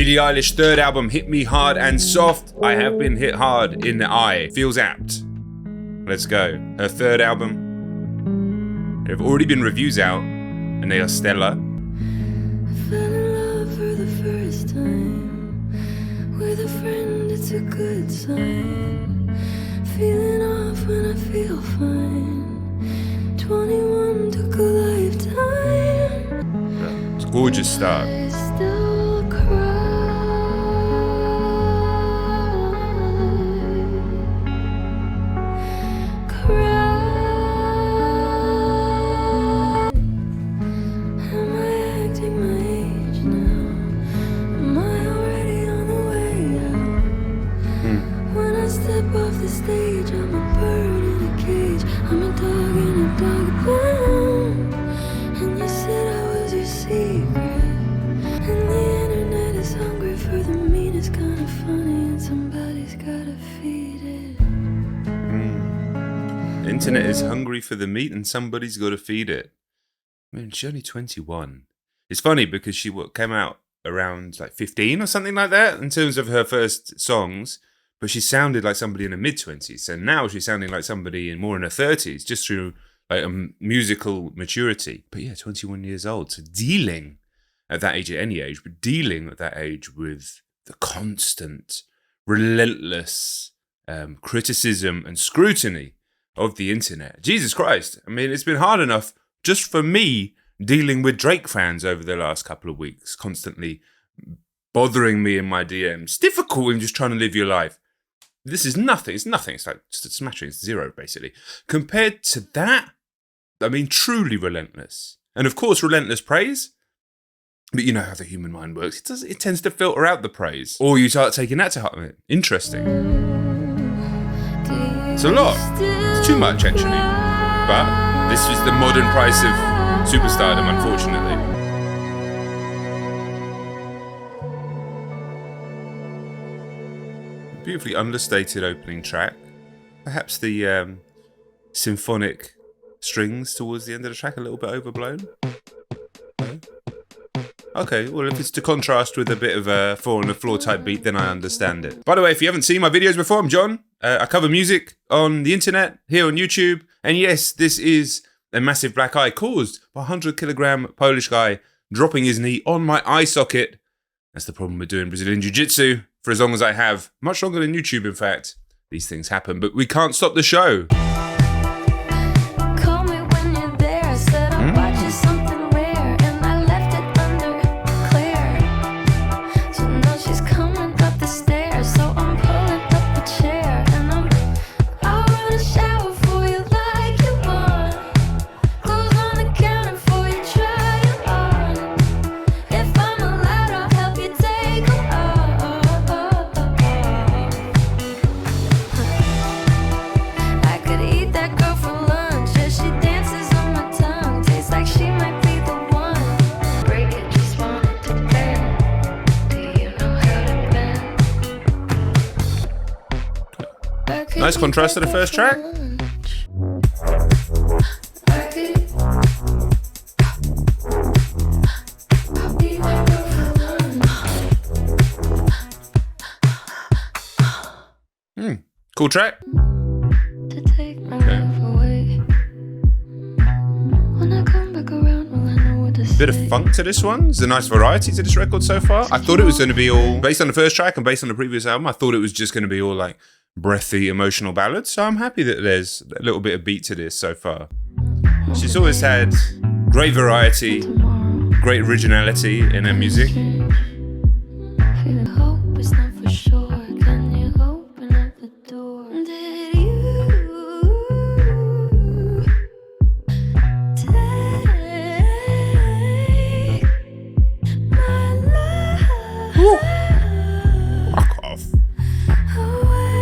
Billie Eilish third album, Hit Me Hard and Soft. I have been hit hard in the eye. Feels apt. Let's go. Her third album. There have already been reviews out, and they are stellar. I fell in love for the first time. With a friend, it's a good sign. Feeling off when I feel fine. 21 took a lifetime. It's a gorgeous start. I still cry. Am I acting my age now? Am I already on the way out? When I step off the stage, I'm a bird in a cage. I'm a dog in a dog pound. And you said I was your secret. And the internet is hungry for the meanest kind of funny, and somebody's gotta feed it. The internet is hungry for the meat and somebody's got to feed it. I mean, she's only 21. It's funny because she came out around like 15 or something like that in terms of her first songs, but she sounded like somebody in her mid-20s. So now she's sounding like somebody more in her 30s, just through like a musical maturity. But yeah, 21 years old. So dealing at that age, at any age, but dealing at that age with the constant, relentless criticism and scrutiny of the internet. Jesus Christ. I mean, it's been hard enough just for me dealing with Drake fans over the last couple of weeks, constantly bothering me in my DMs. It's difficult when you're just trying to live your life. This is nothing. It's nothing. It's like just a smattering. It's zero, basically. Compared to that, I mean, truly relentless. And of course, relentless praise. But you know how the human mind works. It tends to filter out the praise. Or you start taking that to heart. Interesting. It's a lot. It's too much, actually. But this is the modern price of superstardom, unfortunately. Beautifully understated opening track. Perhaps the symphonic strings towards the end of the track a little bit overblown. Okay, well, if it's to contrast with a bit of a four on the floor type beat, then I understand it. By the way, if you haven't seen my videos before, I'm John. I cover music on the internet, here on YouTube. And yes, this is a massive black eye caused by a 100-kilogram Polish guy dropping his knee on my eye socket. That's the problem with doing Brazilian Jiu-Jitsu for as long as I have. Much longer than YouTube, in fact. These things happen, but we can't stop the show. Call me when you're there. I said I'll watch you something rare, and I left it under clear. So now she's coming up the stairs, so I'm pulling up a chair, and I'll run a shower for you like you want. Clothes on the counter for you, try it on. If I'm allowed, I'll help you take them off. I could eat that girl for lunch as she dances on my tongue. Tastes like she might be the one. Break it, just want it to bend. Do you know how to bend? I could Nice eat contrast to that the girl first for track. lunch. I could eat that girl for lunch. Cool track. To take my life away. When I come back around, will I know what to say? Bit of funk to this one. There's a nice variety to this record so far. I thought it was going to be all, based on the first track and based on the previous album, I thought it was just going to be all like breathy, emotional ballads. So I'm happy that there's a little bit of beat to this so far. She's always had great variety, great originality in her music. Feeling hope is not for sure. Can you open up the door? Did you take my life Fuck off. away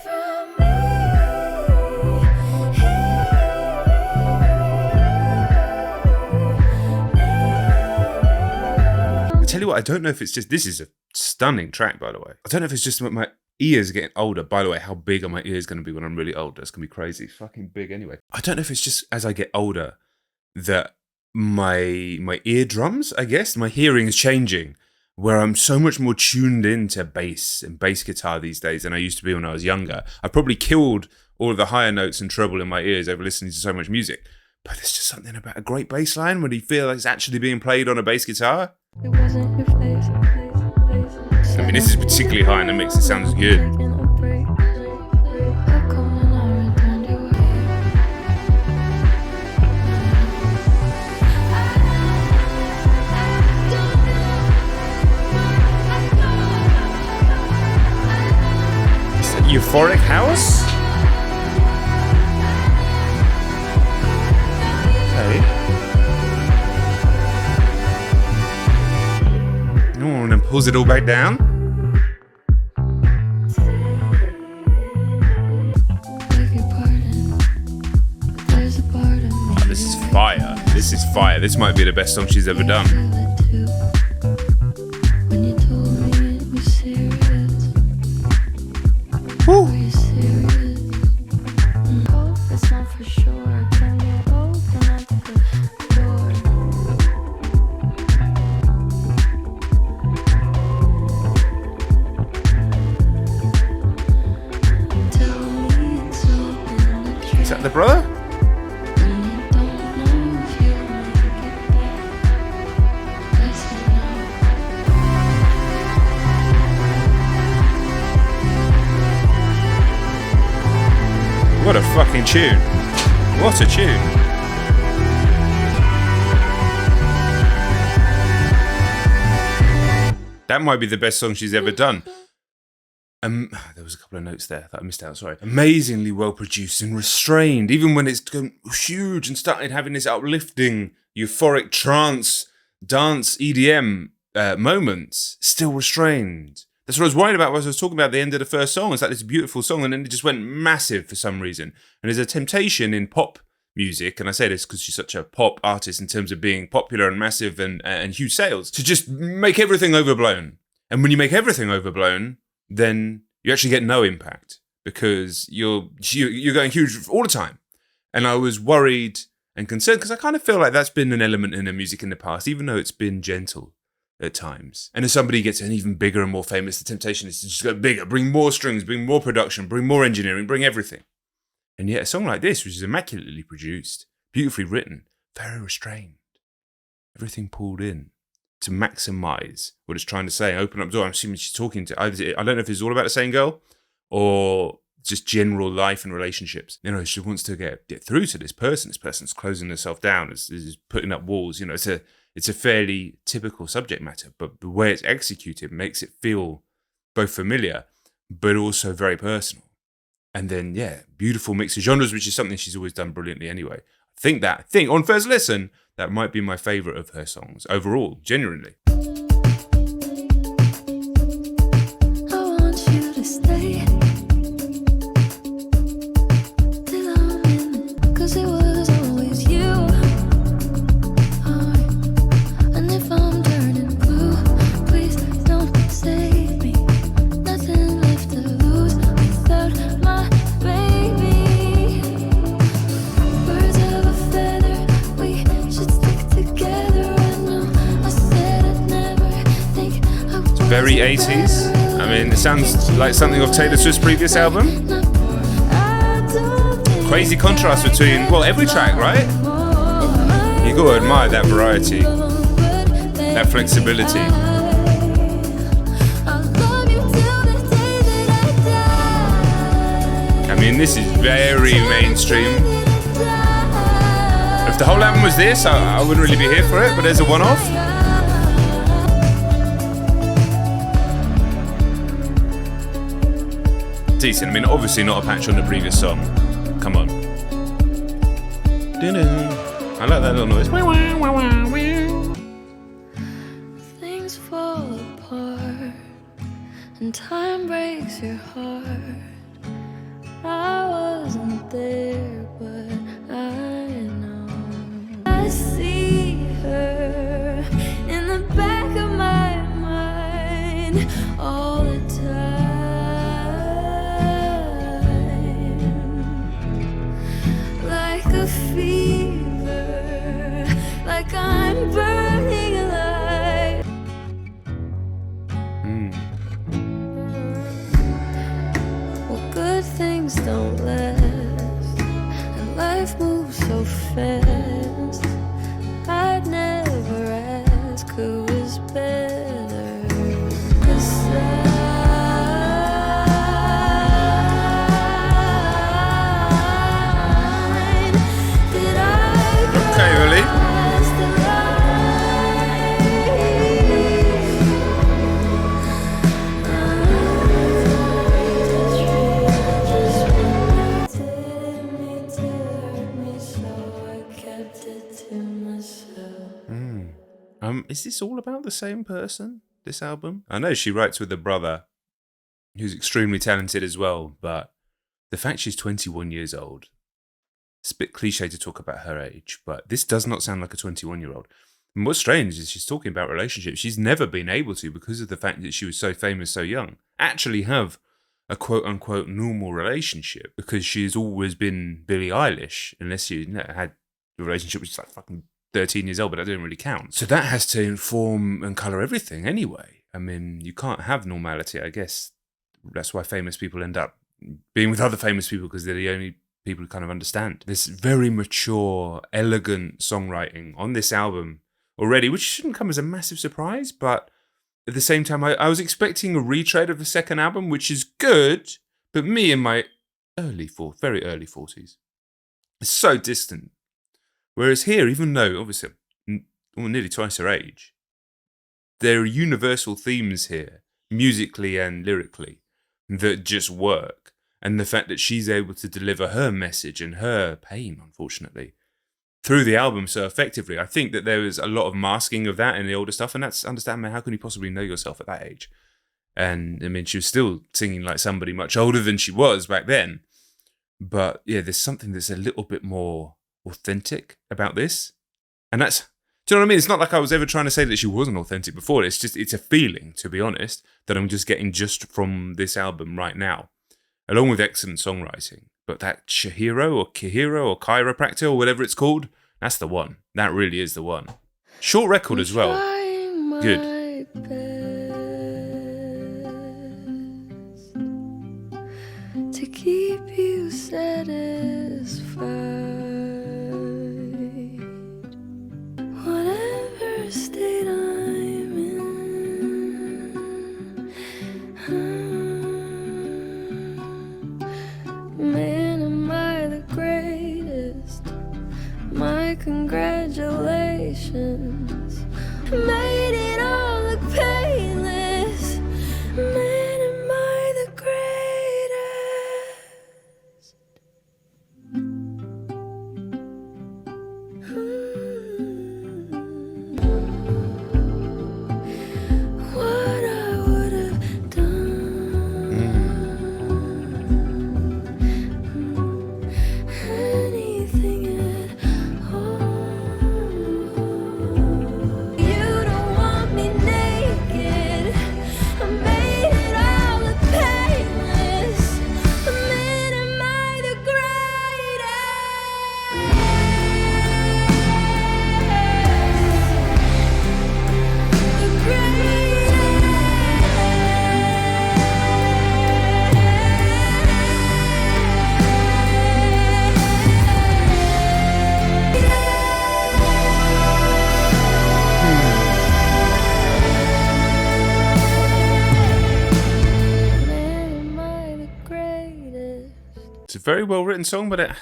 from me? I tell you what, I don't know if it's just, this is a stunning track, by the way. I don't know if it's just my ears are getting older. By the way, how big are my ears going to be when I'm really older? It's going to be crazy. Fucking big anyway. I don't know if it's just as I get older that my eardrums, I guess. My hearing is changing, where I'm so much more tuned into bass and bass guitar these days than I used to be when I was younger. I probably killed all of the higher notes and treble in my ears over listening to so much music. But there's just something about a great bass line when you feel like it's actually being played on a bass guitar. It wasn't your face. I mean, this is particularly high in the mix. It sounds good. Is that Euphoric House? Oh, and then pulls it all back down. Oh, this is fire. This is fire. This might be the best song she's ever done. Woo. Is that the brother? What a fucking tune. What a tune. That might be the best song she's ever done. There was a couple of notes there that I missed out, sorry. Amazingly well produced and restrained, even when it's gone huge and started having this uplifting, euphoric trance, dance, EDM moments, still restrained. That's what I was worried about when I was talking about the end of the first song. It's like this beautiful song and then it just went massive for some reason. And there's a temptation in pop music, and I say this because she's such a pop artist in terms of being popular and massive and huge sales, to just make everything overblown. And when you make everything overblown, then you actually get no impact because you're going huge all the time. And I was worried and concerned because I kind of feel like that's been an element in the music in the past, even though it's been gentle at times. And as somebody gets an even bigger and more famous, the temptation is to just go bigger, bring more strings, bring more production, bring more engineering, bring everything. And yet a song like this, which is immaculately produced, beautifully written, very restrained, everything pulled in to maximize what it's trying to say, open up the door. I'm assuming she's talking to, I don't know if it's all about the same girl or just general life and relationships. You know, she wants to get through to this person. This person's closing herself down, is putting up walls. You know, it's a fairly typical subject matter, but the way it's executed makes it feel both familiar, but also very personal. And then, yeah, beautiful mix of genres, which is something she's always done brilliantly anyway. I think on first listen, that might be my favorite of her songs overall, genuinely. I want you to stay till I'm in it, 'cause it was always you. And if I'm turning blue, please don't save me. Nothing left to lose without my baby. Birds of a feather, we should stick together. I know I said I'd never think I would. Very 80s. I mean, it sounds like something off Taylor Swift's previous album. Crazy contrast between, well, every track, right? You gotta admire that variety, that flexibility. I mean, this is very mainstream. If the whole album was this, I wouldn't really be here for it, but there's a one-off. Decent. I mean, obviously not a patch on the previous song. Come on. I like that little noise. Things fall apart and time breaks your heart. I wasn't there, but I know. I see her in the back of my mind all the time. Like a fever, like don't last, and life moves so fast. I'd never ask who is better, 'cause did I Okay, Billie. cross the Is this all about the same person, this album? I know she writes with a brother who's extremely talented as well, but the fact she's 21 years old, it's a bit cliche to talk about her age, but this does not sound like a 21-year-old. And what's strange is she's talking about relationships. She's never been able to, because of the fact that she was so famous so young, actually have a quote-unquote normal relationship, because she's always been Billie Eilish, unless she had a relationship which is like fucking 13 years old, but that didn't really count. So that has to inform and colour everything anyway. I mean, you can't have normality, I guess. That's why famous people end up being with other famous people, because they're the only people who kind of understand. This very mature, elegant songwriting on this album already, which shouldn't come as a massive surprise, but at the same time, I was expecting a retread of the second album, which is good, but me in my very early 40s, it's so distant. Whereas here, even though obviously I'm nearly twice her age, there are universal themes here, musically and lyrically, that just work. And the fact that she's able to deliver her message and her pain, unfortunately, through the album so effectively, I think that there was a lot of masking of that in the older stuff, and that's understandable. How can you possibly know yourself at that age? And I mean, she was still singing like somebody much older than she was back then. But yeah, there's something that's a little bit more authentic about this. And that's, do you know what I mean? It's not like I was ever trying to say that she wasn't authentic before. It's just, it's a feeling, to be honest, that I'm just getting just from this album right now, along with excellent songwriting. But that Chihiro or chiropractor or whatever it's called, that's the one. That really is the one. Short record as well. Good. To keep you satisfied, whatever state I'm in. Man, am I the greatest? My congratulations. Made it all look painless. Man, am I the greatest? What I would have done. Anything at all. You don't want me naked. I made it all look painless. Man, am I the greatest? It's a very well written song, but I'll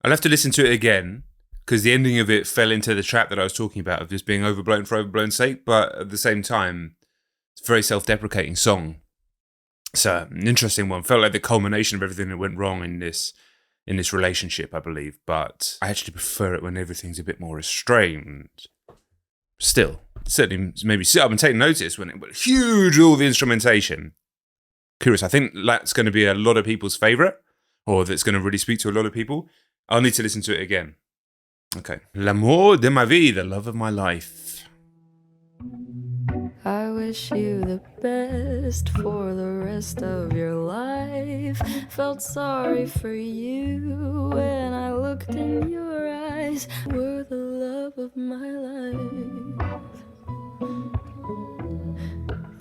have to listen to it again, because the ending of it fell into the trap that I was talking about of just being overblown for overblown's sake. But at the same time, it's a very self-deprecating song. It's an interesting one. Felt like the culmination of everything that went wrong in this relationship, I believe. But I actually prefer it when everything's a bit more restrained. Still, certainly maybe sit up and take notice when it went huge, all the instrumentation. Curious, I think that's going to be a lot of people's favourite, or that's going to really speak to a lot of people. I'll need to listen to it again. Okay. L'amour de ma vie, the love of my life. I wish you the best for the rest of your life. Felt sorry for you when I looked in your eyes. Were the love of my life.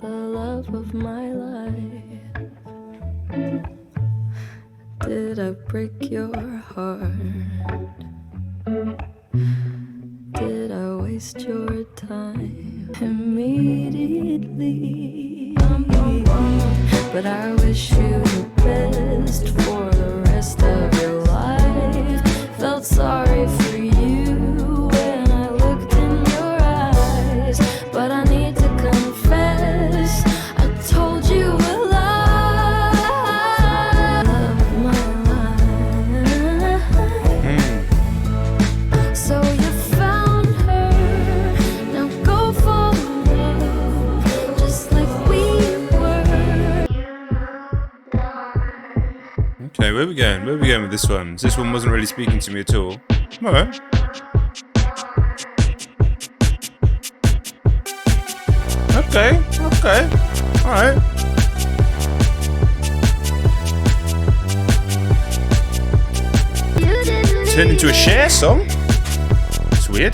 The love of my life. Did I break your heart? Did I waste your time immediately? But I wish you the best for the rest of your life. Felt sorry for you when I looked in your eyes. But I need to confess, I told you a lie. Love of my life. So you found her, now go fall in love, just like we were. Okay, where are we going? Where are we going with this one? This one wasn't really speaking to me at all. Alright. Okay, alright. Turned into a Cher song? It's weird.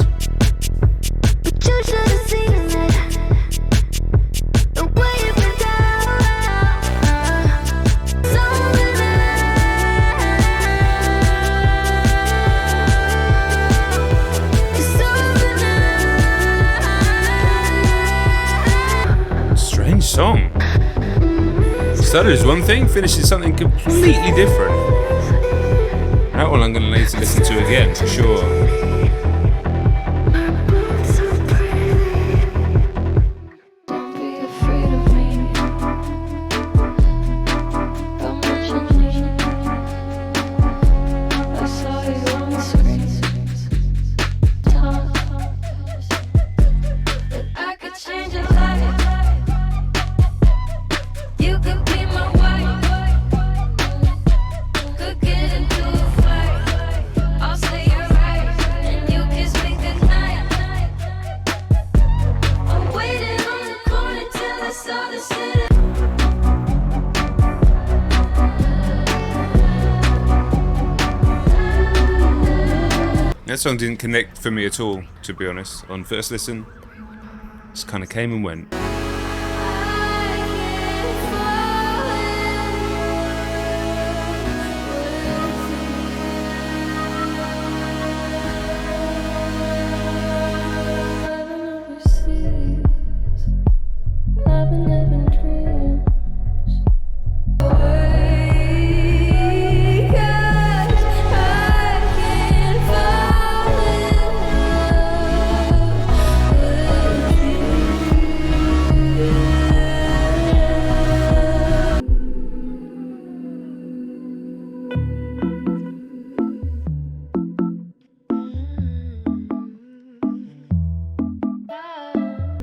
But you should have seen it, the way it went down. So Strange song. Started as one thing, finished as something completely different. That one I'm going to need to listen to again, for sure. don't be afraid of me. I'll mention you. I saw you on the screen. Times that I could change your life. You could be my wife. Could get into a fight. I'll say you're right, and you kiss me goodnight. I'm waiting on the corner till I saw the city. That song didn't connect for me at all, to be honest, on first listen. Just kind of came and went.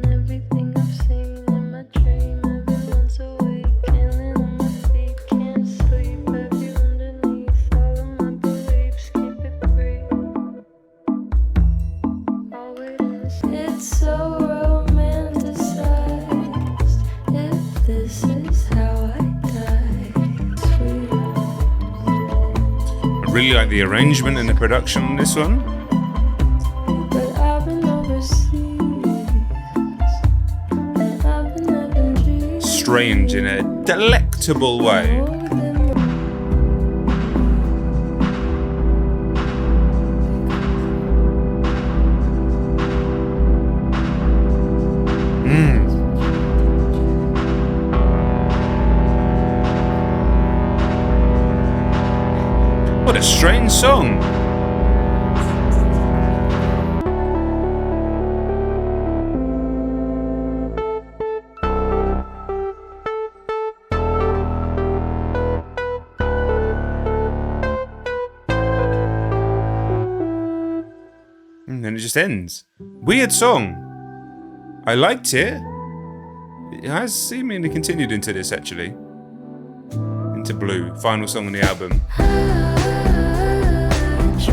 Everything I've seen in my dream, everyone's awake, killing on my feet, can't sleep. Have you underneath all of my beliefs? Keep it free. I'll wait in this. It's so romanticized. If this is how I die, sweet. I really like the arrangement and the production on this one. But I've been overseas, and I've been having dreams. Strange in a delectable way. What a strange song. And then it just ends. Weird song. I liked it. It has seemingly continued into this, actually. Into Blue, final song on the album. True,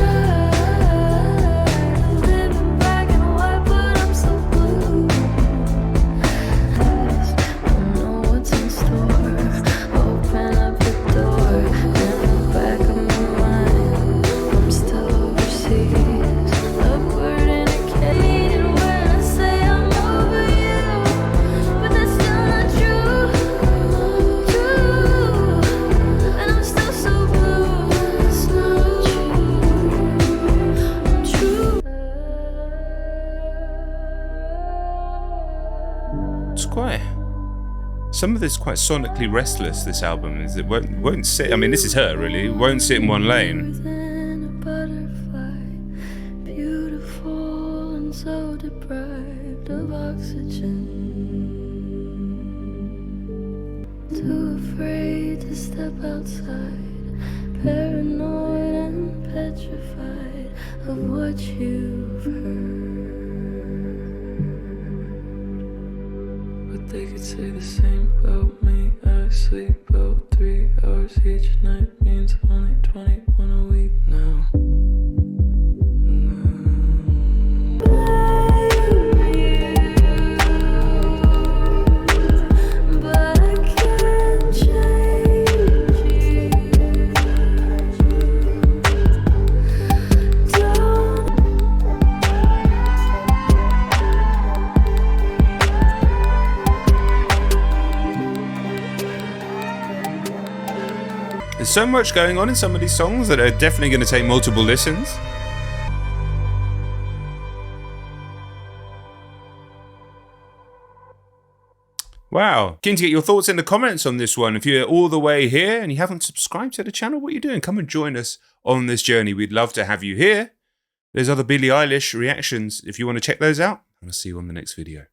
and I'm still so blue. It's quite... Some of this quite sonically restless, this album, is it won't sit... I mean, this is her, really. It won't sit in one lane. Beautiful and so deprived of oxygen. Too afraid to step outside, paranoid and petrified of what you've heard. But they could say the same about me. I sleep about 3 hours each night, means only 21 a week now. There's so much going on in some of these songs that are definitely going to take multiple listens. Wow. Keen to get your thoughts in the comments on this one. If you're all the way here and you haven't subscribed to the channel, what are you doing? Come and join us on this journey. We'd love to have you here. There's other Billie Eilish reactions if you want to check those out. And I'll see you on the next video.